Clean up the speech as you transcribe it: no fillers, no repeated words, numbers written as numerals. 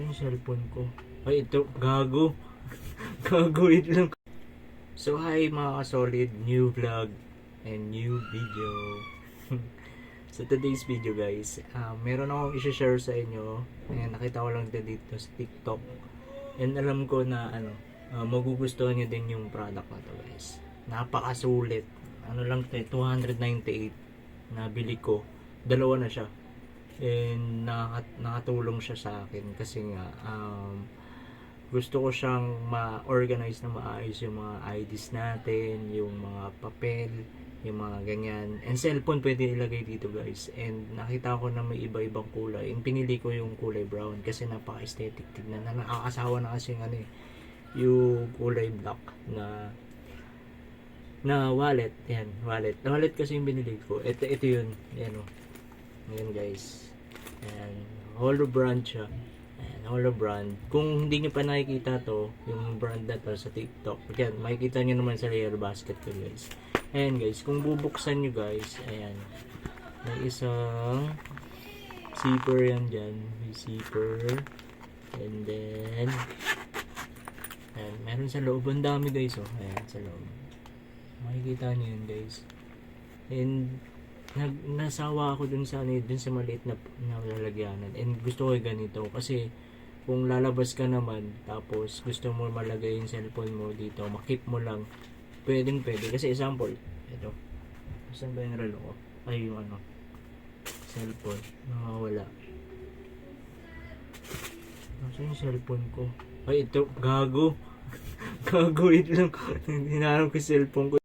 Ito yung cellphone ko. Ay, ito. Gago. Gago, wait lang. So, hi mga ka-solid. New vlog and new video. So, today's video guys, meron akong i-share sa inyo. Ayan, nakita ko lang dito sa TikTok. And alam ko na magugustuhan nyo din yung product na to guys. Napakasulit. Ano lang to, 298 na bili ko. Dalawa na siya. And nakatulong siya sa akin kasi nga gusto ko siyang ma-organize na maayos yung mga IDs natin, yung mga papel, yung mga ganyan. And cellphone pwede ilagay dito guys. And nakita ko na may iba-ibang kulay. And pinili ko yung kulay brown kasi napaka-aesthetic tignan. Na nakakasawa na kasi yung kulay black na wallet. Yan, wallet. Wallet kasi yung binili ko. Ito yun. Yan o. Yan guys. Ayan, hollow brand siya. Ayan, hollow brand. Kung hindi nyo pa nakikita to, yung brand na to sa TikTok, yan, makikita nyo naman sa layer basket ko guys. Ayan guys, kung bubuksan nyo guys, ayan, may isang zipper yan dyan. May zipper. And then, ayan, meron sa loob. Ang dami guys, oh. Ayan, sa loob. Makikita nyo yun guys. And nasawa ako dun sa maliit na lalagyanan, and gusto ko ganito kasi kung lalabas ka naman tapos gusto mo malagay yung cellphone mo dito, makip mo lang, pwede kasi example, ito, saan ba yung relo ko? Ay, yung cellphone, nakawala. Saan yung cellphone ko? Ay, ito, gago. Gago, wait lang. Hinahanap ko yung cellphone ko.